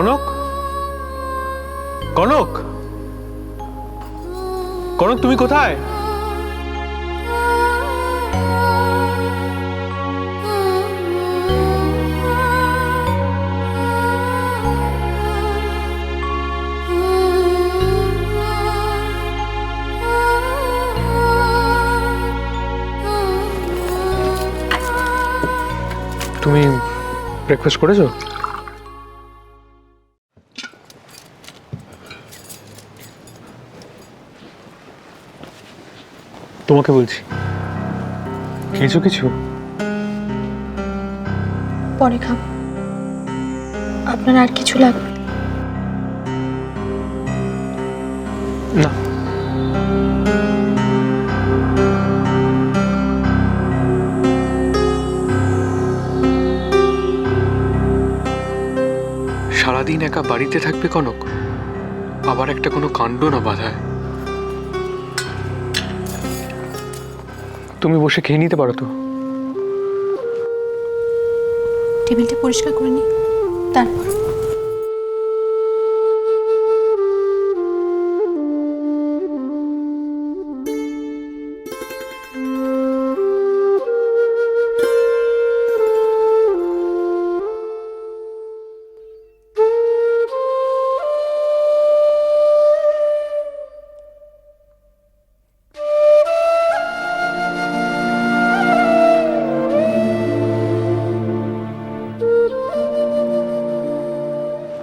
কনক, কনক, কনক তুমি কোথায়? তুমি ব্রেকফাস্ট করেছো? তোমাকে বলছি, খেয়েছো কিছু? পরে খাবো। আপনার আর কিছু লাগবে? না। সারাদিন একা বাড়িতে থাকবে কনক, আবার একটা কোনো কাণ্ড না বাধায়। তুমি বসে খেয়ে নিতে পারো তো। টেবিলটা পরিষ্কার করে নি, তারপর।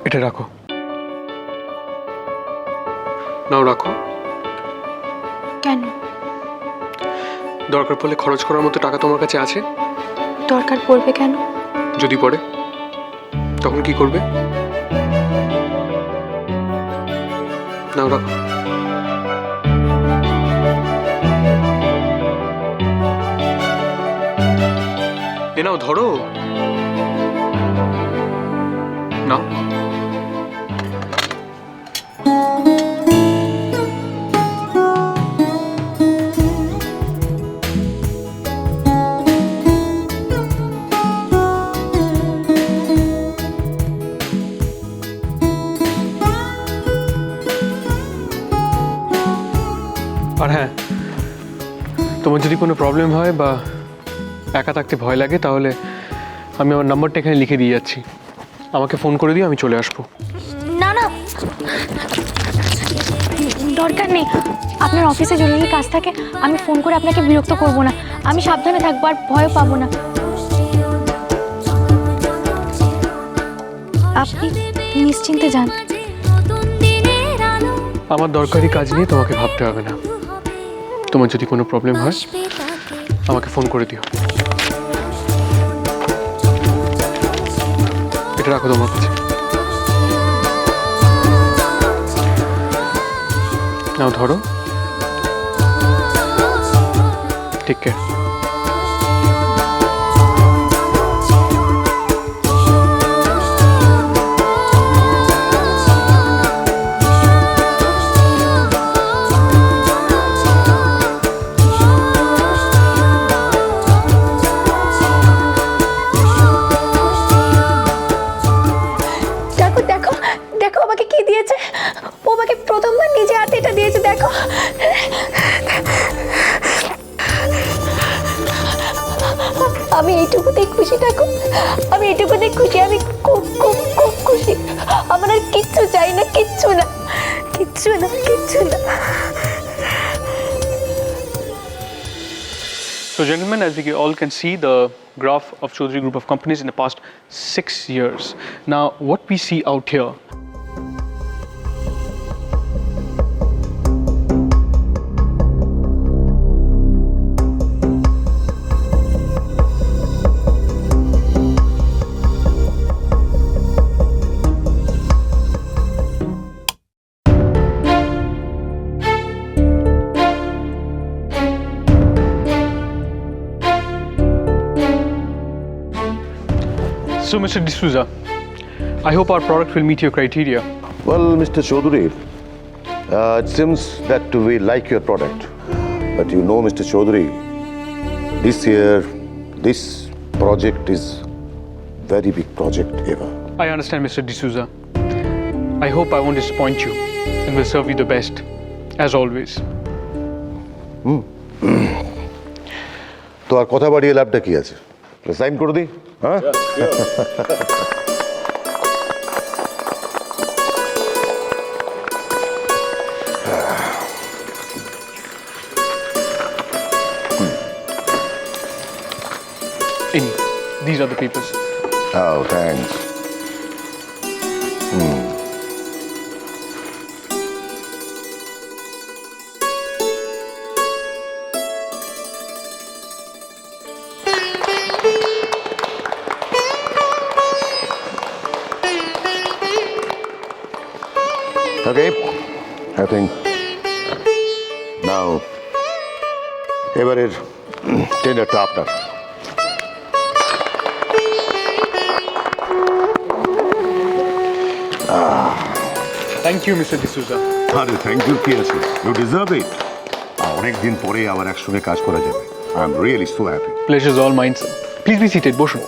এটা রাখো। নাও রাখো। কেন? দরকার পড়লে খরচ করার মতো টাকা তোমার কাছে আছে? দরকার পড়বে কেন? যদি পড়ে তখন কি করবে? নাও রাখো। এ নাও ধরো। নাও। আর হ্যাঁ, তোমার যদি কোনো প্রবলেম হয় বা একা থাকতে ভয় লাগে, তাহলে আমি আমার নাম্বারটা এখানে লিখে দিয়ে যাচ্ছি। আমাকে ফোন করে দিও, আমি চলে আসবো। না না, দরকার নেই। আপনার অফিসে জরুরি কাজ থাকে, আমি ফোন করে আপনাকে বিরক্ত করব না। আমি সাবধানে থাকবো, আর ভয় পাবো না। আপনি নিশ্চিন্তে যান। আমার দরকারি কাজ নিয়ে তোমাকে ভাবতে হবে না। তোমার যদি কোনো প্রবলেম হয় আমাকে ফোন করে দিও। এটা রাখো তোমার কাছে। নাও ধরো। Take care. দেখো দেখো আমাকে কি দিয়েছে। ও আমাকে প্রথমবার নিজে হাতে এটা দিয়েছে, দেখো। আমি এইটুকুতেই খুশি, দেখো। আমি এইটুকুতেই খুশি। আমি খুব খুব খুব খুশি। আমার আর কিচ্ছু চাই না, কিচ্ছু না, কিচ্ছু না, কিচ্ছু না। So gentlemen, as we all can see the graph of Chaudhary Group of Companies in the past 6 years. Now, what we see out here, so Mr. D'Souza, I hope our product will meet your criteria. Well, Mr. Chaudhary, it seems that we like your product. But you know, Mr. Chaudhary, this year, this project is very big project ever. I understand, Mr. D'Souza. I hope I won't disappoint you and will serve you the best, as always. তো আর কথা বাড়িয়ে লাভটা কি আছে, sign করে দিই। হ্যাঁ, These are the papers. Oh, thanks. Okay, I think now এবারের টেন্ডারটা আপনার। Thank you, Mr. D'Souza. আরে থ্যাংক ইউ কি আছে, ইউ ডিজার্ভ ইট। অনেক দিন পরে আবার একসঙ্গে কাজ করা যাবে। I am really so happy. Pleasure is all mine, sir. Please be seated. বসুন।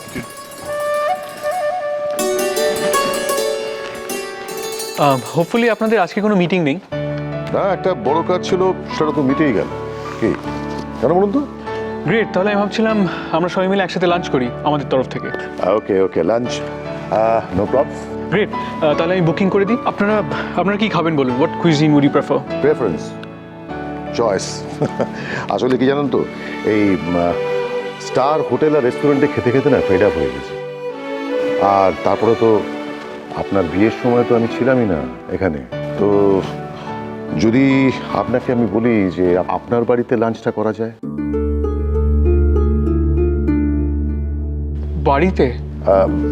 Hopefully আপনাদের আজকে কোনো মিটিং নেই। না, একটা বড় কাজ ছিল, সেটা তো মিটেই গেল। কি কেন বলুন তো? গ্রেট, তাহলে আমি ভাবছিলাম আমরা সবাই মিলে একসাথে লাঞ্চ করি আমাদের তরফ থেকে। Okay okay, lunch no problem. Great, তাহলে আমি বুকিং করে দিই। আপনারা কি খাবেন বলুন? What cuisine would you prefer? Preference, choice. আসলে কি জানেন তো, এই স্টার হোটেল আর রেস্টুরেন্টে খেতে খেতে না ফেড আপ হয়ে গেছে। আর তারপরে তো আপনার বিয়ের সময় তো আমি ছিলামই না এখানে। তো যদি আপনাকে আমি বলি যে আপনার বাড়িতে লাঞ্চটা করা যায়। বাড়িতে?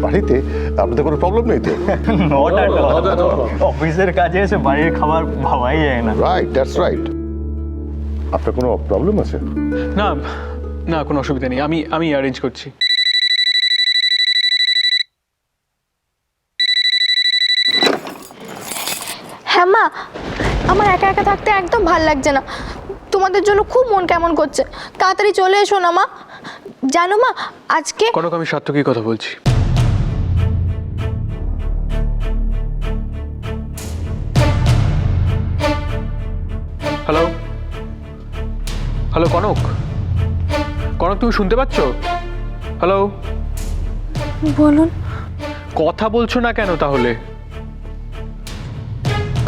বাড়িতে আপনাদের কোনো প্রবলেম নেই তো? অফিসের কাজে এসে বাড়ির খাবার ভাবাই যায় না। Right, that's right. আপনার কোনো প্রবলেম আছে? না না, কোনো অসুবিধা নেই, আমি অ্যারেঞ্জ করছি। হ্যাঁ মা, আমার একা একা থাকতে একদম ভাল লাগছে না। তোমাদের জন্য খুব মন কেমন করছে। তাড়াতাড়ি চলে এসো না মা। জানো মা, আজকে কনক, আমি সার্থকীর কথা বলছি। হ্যালো হ্যালো, কনক কনক, তুমি শুনতে পাচ্ছ? হ্যালো, বলুন। কথা বলছো না কেন তাহলে?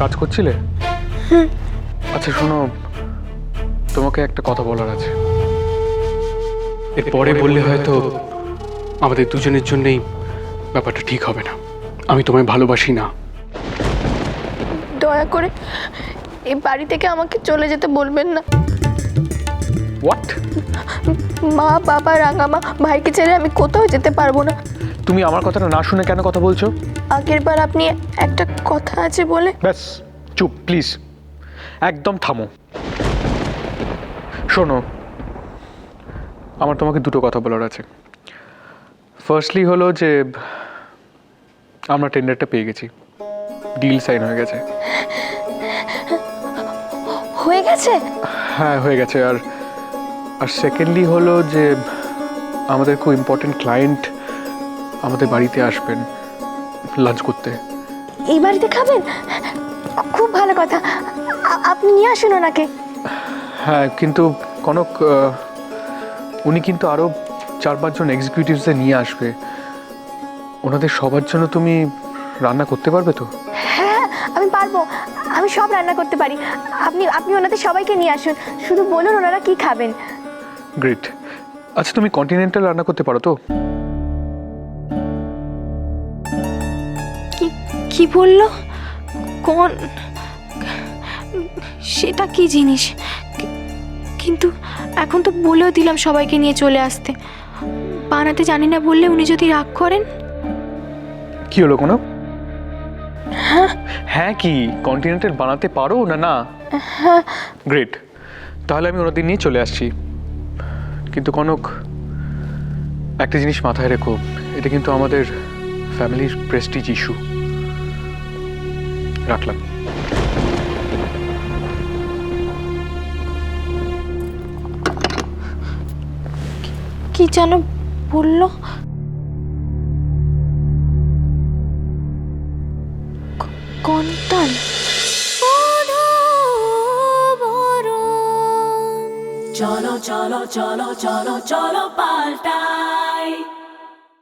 কাজ করছিলে? আচ্ছা শোনো, তোমাকে একটা কথা বলার আছে। এরপরে বললে হয়তো আমাদের দুজনের জন্যই ব্যাপারটা ঠিক হবে না। আমি তোমায় ভালোবাসি না। দয়া করে এই বাড়ি থেকে আমাকে চলে যেতে বলবেন না। হোয়াট? মা, বাবা, রাঙামা, ভাইকে ছেড়ে আমি কোথাও যেতে পারবো না। তুমি আমার কথাটা না শুনে কেন কথা বলছো? আগের বার আপনি একটা কথা আছে বলে। ব্যাস চুপ প্লিজ, একদম থামো। শোনো, আমার তোমাকে দুটো কথা বলার আছে। ফার্স্টলি হলো যে আমরা টেন্ডারটা পেয়ে গেছি, ডিল সাইন হয়ে গেছে। হয়ে গেছে? হ্যাঁ হয়ে গেছে। আর সেকেন্ডলি হলো যে আমাদের খুব ইম্পর্টেন্ট ক্লায়েন্ট আমাদের বাড়িতে আসবেন লাঞ্চ করতে। এই বাড়িতে খাবেন? খুব ভালো কথা। আপনি নিয়ে আসুন ওনাকে। হ্যাঁ, কিন্তু কনক, উনি কিন্তু আরও 4-5 জন এক্সিকিউটিভসদের নিয়ে আসবে। ওনাদের সবার জন্য তুমি রান্না করতে পারবে তো? হ্যাঁ, আমি পারবো। আমি সব রান্না করতে পারি। আপনি ওনাদের সবাইকে নিয়ে আসুন। শুধু বলুন ওনারা কি খাবেন। গ্রেট। আচ্ছা, তুমি কন্টিনেন্টাল রান্না করতে পারো তো? কি বললো? কোন? সেটা কি জিনিস? কিন্তু এখন তো বলেও দিলাম সবাইকে নিয়ে চলে আসতে। বানাতে জানি না বললে উনি যদি রাগ করেন? কি হলো কোনো? হ্যাঁ কি কন্টিনেন্টাল বানাতে পারো না? না, গ্রেট। তাহলে আমি ওনাদের নিয়ে চলে আসছি। কিন্তু কনক, একটা জিনিস মাথায় রেখো, এটা কিন্তু আমাদের ফ্যামিলির প্রেস্টিজ ইস্যু। রাখলাম। কি যেন বললো? কন্টাল। চলো চলো চলো চলো চলো পাল্টাই